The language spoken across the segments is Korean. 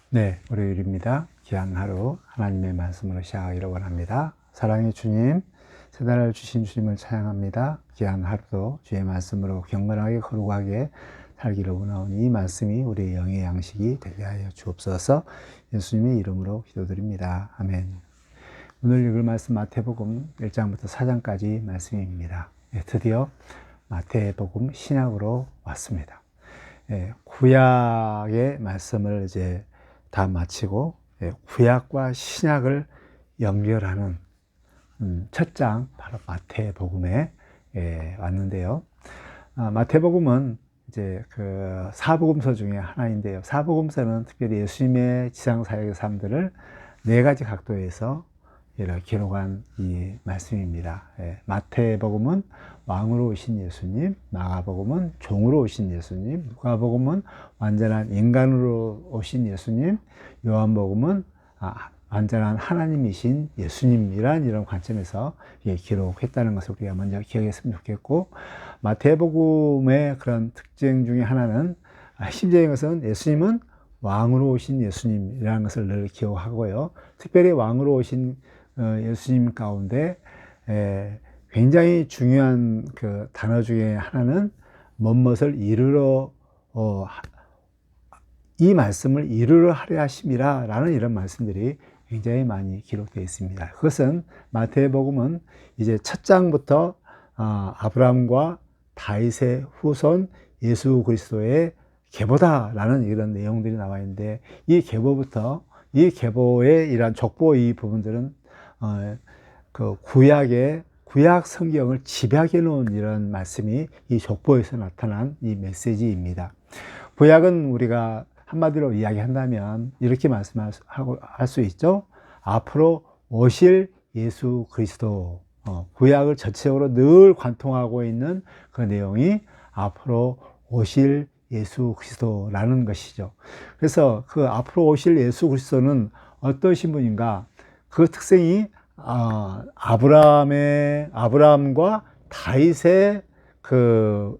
네, 월요일입니다. 귀한 하루 하나님의 말씀으로 시작하기를 원합니다. 사랑의 주님, 새날을 주신 주님을 찬양합니다. 귀한 하루도 주의 말씀으로 경건하게 거룩하게 살기를 원하오니 이 말씀이 우리의 영의 양식이 되게 하여 주옵소서. 예수님의 이름으로 기도드립니다. 아멘. 오늘 읽을 말씀 마태복음 1장부터 4장까지 말씀입니다. 드디어 마태복음 신약으로 왔습니다. 구약의 말씀을 이제 다 마치고 구약과 신약을 연결하는 첫 장 바로 마태복음에 왔는데요. 마태복음은 이제 그 사복음서 중에 하나인데요. 사복음서는 특별히 예수님의 지상 사역의 삶들을 네 가지 각도에서 이렇게 기록한 이 말씀입니다. 마태복음은 왕으로 오신 예수님, 마가복음은 종으로 오신 예수님, 누가복음은 완전한 인간으로 오신 예수님, 요한복음은 완전한 하나님이신 예수님이란 이런 관점에서 기록했다는 것을 우리가 먼저 기억했으면 좋겠고, 마태복음의 그런 특징 중에 하나는 심지어인 것은 예수님은 왕으로 오신 예수님이라는 것을 늘 기억하고요. 특별히 왕으로 오신 예수님 가운데 굉장히 중요한 그 단어 중에 하나는 무엇을 이루러 이 말씀을 이루러 하려 하심이라 라는 이런 말씀들이 굉장히 많이 기록되어 있습니다. 그것은 마태복음은 이제 첫 장부터 아브라함과 다윗의 후손 예수 그리스도의 계보다라는 이런 내용들이 나와 있는데, 이 계보부터 이 계보의 이러한 족보 이 부분들은 그 구약 성경을 집약해 놓은 이런 말씀이 이 족보에서 나타난 이 메시지입니다. 구약은 우리가 한마디로 이야기한다면 이렇게 말씀할 수 있죠. 앞으로 오실 예수 그리스도. 구약을 전체적으로 늘 관통하고 있는 그 내용이 앞으로 오실 예수 그리스도라는 것이죠. 그래서 그 앞으로 오실 예수 그리스도는 어떠신 분인가? 그 특성이 아브라함과 다윗의 그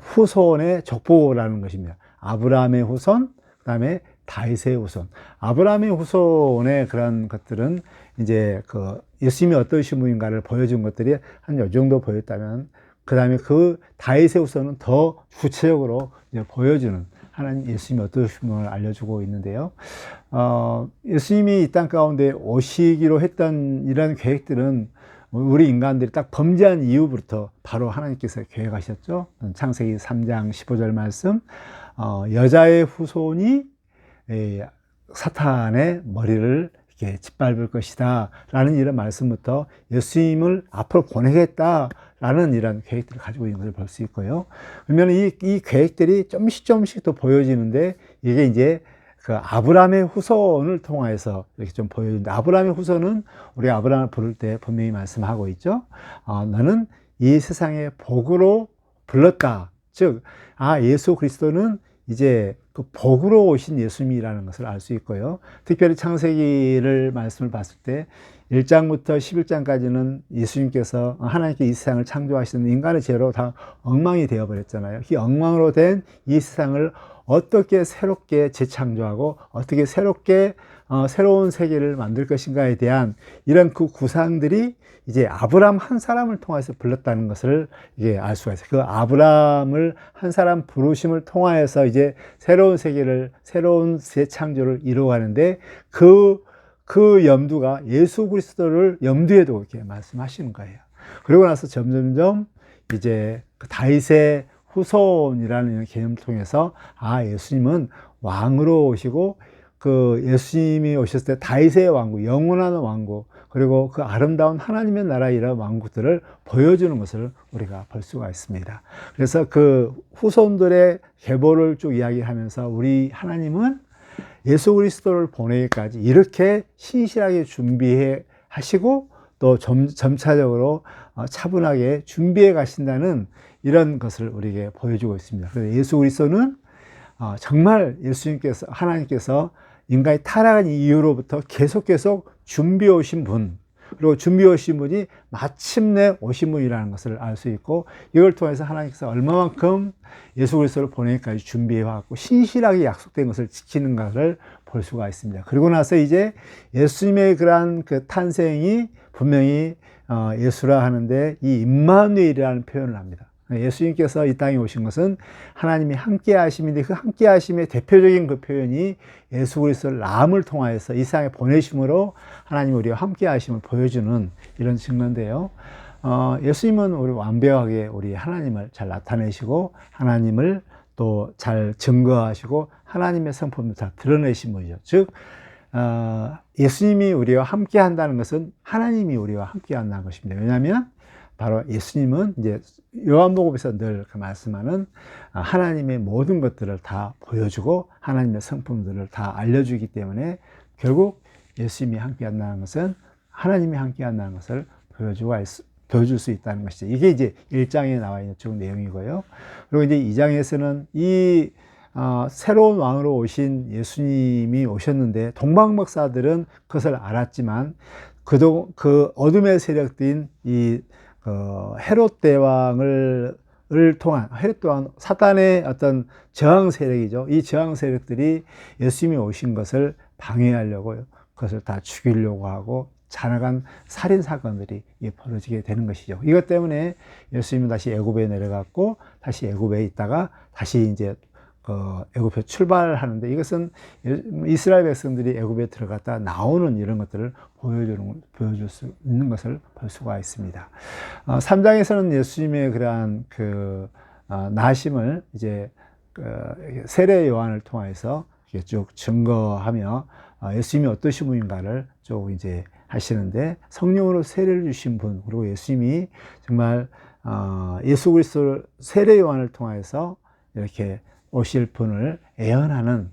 후손의 족보라는 것입니다. 아브라함의 후손, 그 다음에 다윗의 후손. 아브라함의 후손의 그런 것들은 이제 그 예수님이 어떠신 분인가를 보여준 것들이 한 요 정도 보였다면, 그 다음에 그 다윗의 후손은 더 구체적으로 이제 보여주는 하나님 예수님이 어떠신 분을 알려주고 있는데요. 예수님이 이 땅 가운데 오시기로 했던 이런 계획들은 우리 인간들이 딱 범죄한 이후부터 바로 하나님께서 계획하셨죠. 창세기 3장 15절 말씀, 여자의 후손이 사탄의 머리를 이렇게 짓밟을 것이다 라는 이런 말씀부터 예수님을 앞으로 보내겠다라는 이런 계획들을 가지고 있는 것을 볼 수 있고요. 그러면 이 계획들이 조금씩 또 보여지는데, 이게 이제 그 아브라함의 후손을 통해서 이렇게 좀 보여주는데, 아브라함의 후손은 우리 아브라함을 부를 때 분명히 말씀하고 있죠. 너는 이 세상의 복으로 불렀다. 즉, 예수 그리스도는 이제 그 복으로 오신 예수님이라는 것을 알 수 있고요. 특별히 창세기를 말씀을 봤을 때 1장부터 11장까지는 예수님께서 하나님께 이 세상을 창조하시는 인간의 죄로 다 엉망이 되어버렸잖아요. 이 엉망으로 된 이 세상을 어떻게 새롭게 재창조하고 어떻게 새롭게 새로운 세계를 만들 것인가에 대한 이런 그 구상들이 이제 아브라함 한 사람을 통해서 불렀다는 것을 이게 알 수가 있어요. 그 아브라함을 한 사람 부르심을 통하여서 이제 새로운 세계를, 새로운 재창조를 이루어가는데, 그 염두가 예수 그리스도를 염두에 두고 이렇게 말씀하시는 거예요. 그러고 나서 점점점 이제 그 다윗의 후손이라는 개념을 통해서 예수님은 왕으로 오시고, 그 예수님이 오셨을 때 다윗의 왕국, 영원한 왕국, 그리고 그 아름다운 하나님의 나라 이런 왕국들을 보여주는 것을 우리가 볼 수가 있습니다. 그래서 그 후손들의 계보를 쭉 이야기하면서 우리 하나님은 예수 그리스도를 보내기까지 이렇게 신실하게 준비해 하시고, 또 점차적으로 차분하게 준비해 가신다는 이런 것을 우리에게 보여주고 있습니다. 그래서 예수 그리스도는 정말 예수님께서, 하나님께서 인간이 타락한 이후로부터 계속 준비해 오신 분, 그리고 준비해 오신 분이 마침내 오신 분이라는 것을 알 수 있고, 이걸 통해서 하나님께서 얼마만큼 예수 그리스도를 보내기까지 준비해 왔고 신실하게 약속된 것을 지키는 것을 볼 수가 있습니다. 그리고 나서 이제 예수님의 그러한 그 탄생이 분명히 예수라 하는데 이 임마누엘이라는 표현을 합니다. 예수님께서 이 땅에 오신 것은 하나님이 함께 하심인데, 그 함께 하심의 대표적인 그 표현이 예수 그리스도를 남을 통하여서 이 세상에 보내심으로 하나님이 우리와 함께 하심을 보여주는 이런 증거인데요. 예수님은 우리 완벽하게 우리 하나님을 잘 나타내시고 하나님을 또 잘 증거하시고 하나님의 성품을 잘 드러내신 분이죠. 즉 예수님이 우리와 함께 한다는 것은 하나님이 우리와 함께 한다는 것입니다. 왜냐하면 바로 예수님은 이제 요한복음에서 늘 그 말씀하는 하나님의 모든 것들을 다 보여주고 하나님의 성품들을 다 알려주기 때문에 결국 예수님이 함께 한다는 것은 하나님이 함께 한다는 것을 보여줄 수 있다는 것이죠. 이게 이제 1장에 나와 있는 쭉 내용이고요. 그리고 이제 2장에서는 이 새로운 왕으로 오신 예수님이 오셨는데 동방박사들은 그것을 알았지만 그 어둠의 세력들인 이 헤롯 대왕을 통한 헤롯 대왕 사탄의 어떤 저항 세력이죠. 이 저항 세력들이 예수님이 오신 것을 방해하려고 그것을 다 죽이려고 하고 잔악한 살인 사건들이 벌어지게 되는 것이죠. 이것 때문에 예수님은 다시 애굽에 내려갔고 다시 애굽에 있다가 다시 이제 애굽에 출발하는데, 이것은 이스라엘 백성들이 애굽에 들어갔다 나오는 이런 것들을 보여줄 수 있는 것을 볼 수가 있습니다. 3장에서는 예수님의 그러한 나심을 이제 세례 요한을 통해서 쭉 증거하며 예수님이 어떠신 분인가를 쭉 이제 하시는데, 성령으로 세례를 주신 분, 그리고 예수님이 정말 예수 그리스도 세례 요한을 통해서 이렇게 오실 분을 예언하는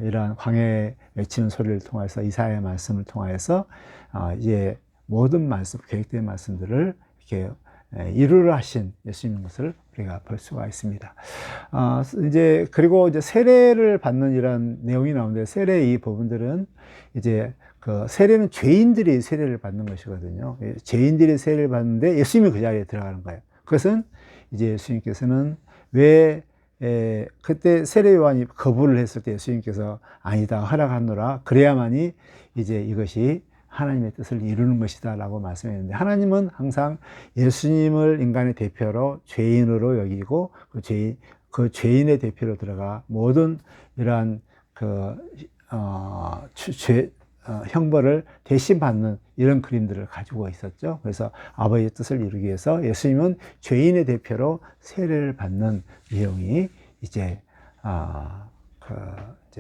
이러한 광야에 외치는 소리를 통해서 이사야의 말씀을 통해서 이제 모든 말씀, 계획된 말씀들을 이렇게 이루려 하신 예수님인 것을 우리가 볼 수가 있습니다. 그리고 이제 세례를 받는 이런 내용이 나오는데, 세례 이 부분들은 이제 세례는 죄인들이 세례를 받는 것이거든요. 죄인들이 세례를 받는데 예수님이 그 자리에 들어가는 거예요. 그것은 이제 예수님께서는 그때 세례 요한이 거부를 했을 때 예수님께서 아니다 허락하노라, 그래야만이 이제 이것이 하나님의 뜻을 이루는 것이다 라고 말씀했는데, 하나님은 항상 예수님을 인간의 대표로 죄인으로 여기고 그 죄인의 대표로 들어가 모든 이러한 형벌을 대신 받는 이런 그림들을 가지고 있었죠. 그래서 아버지의 뜻을 이루기 위해서 예수님은 죄인의 대표로 세례를 받는 내용이 이제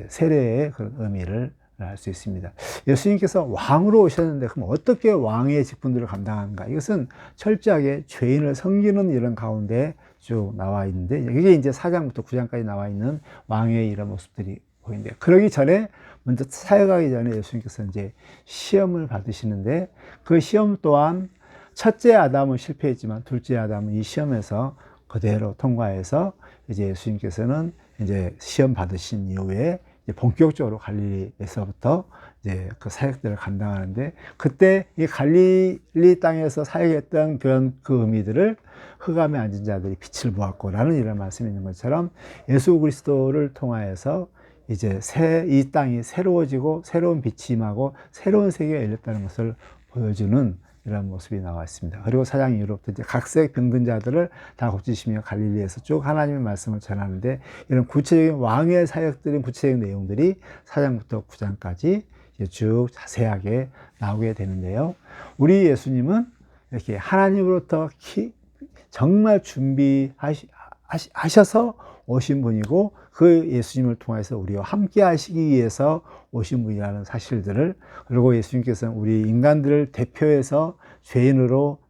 세례의 그런 의미를 알 수 있습니다. 예수님께서 왕으로 오셨는데 그럼 어떻게 왕의 직분들을 감당하는가? 이것은 철저하게 죄인을 섬기는 이런 가운데 쭉 나와 있는데, 이게 이제 4장부터 9장까지 나와 있는 왕의 이런 모습들이 보이는데, 그러기 전에 먼저 사역하기 전에 예수님께서 이제 시험을 받으시는데, 그 시험 또한 첫째 아담은 실패했지만 둘째 아담은 이 시험에서 그대로 통과해서 이제 예수님께서는 이제 시험 받으신 이후에 이제 본격적으로 갈릴리에서부터 이제 그 사역들을 감당하는데, 그때 이 갈릴리 땅에서 사역했던 그런 그 의미들을 흑암에 앉은 자들이 빛을 보았고라는 이런 말씀이 있는 것처럼, 예수 그리스도를 통하여서 이제 이 땅이 새로워지고 새로운 빛이 임하고 새로운 세계가 열렸다는 것을 보여주는 이런 모습이 나와 있습니다. 그리고 4장 이후로부터 이제 각색 병든 자들을 다 고치시며 갈릴리에서 쭉 하나님의 말씀을 전하는데, 이런 구체적인 왕의 사역들인 구체적인 내용들이 4장부터 9장까지 쭉 자세하게 나오게 되는데요. 우리 예수님은 이렇게 하나님으로부터 정말 준비하셔서 오신 분이고, 그 예수님을 통해서 우리와 함께 하시기 위해서 오신 분이라는 사실들을, 그리고 예수님께서는 우리 인간들을 대표해서 죄인으로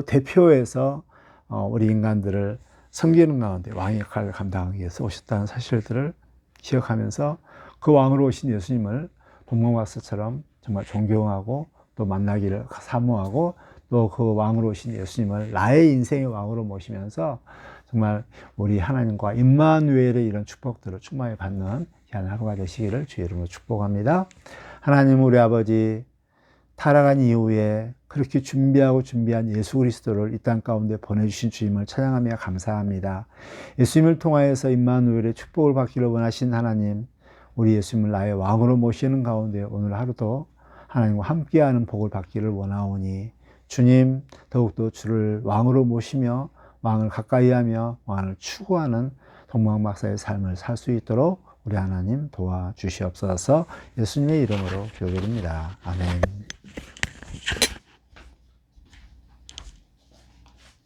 대표해서 우리 인간들을 섬기는 가운데 왕의 역할을 감당하기 위해서 오셨다는 사실들을 기억하면서 그 왕으로 오신 예수님을 동방박사처럼 정말 존경하고 또 만나기를 사모하고, 또 그 왕으로 오신 예수님을 나의 인생의 왕으로 모시면서 정말 우리 하나님과 임마누엘의 이런 축복들을 충만히 받는 귀한 하루가 되시기를 주의 이름으로 축복합니다. 하나님 우리 아버지, 타락한 이후에 그렇게 준비한 예수 그리스도를 이 땅 가운데 보내주신 주님을 찬양하며 감사합니다. 예수님을 통하여서 임마누엘의 축복을 받기를 원하신 하나님, 우리 예수님을 나의 왕으로 모시는 가운데 오늘 하루도 하나님과 함께하는 복을 받기를 원하오니 주님, 더욱더 주를 왕으로 모시며 왕을 가까이하며 왕을 추구하는 동방 박사의 삶을 살 수 있도록 우리 하나님 도와주시옵소서. 예수님의 이름으로 기도드립니다. 아멘.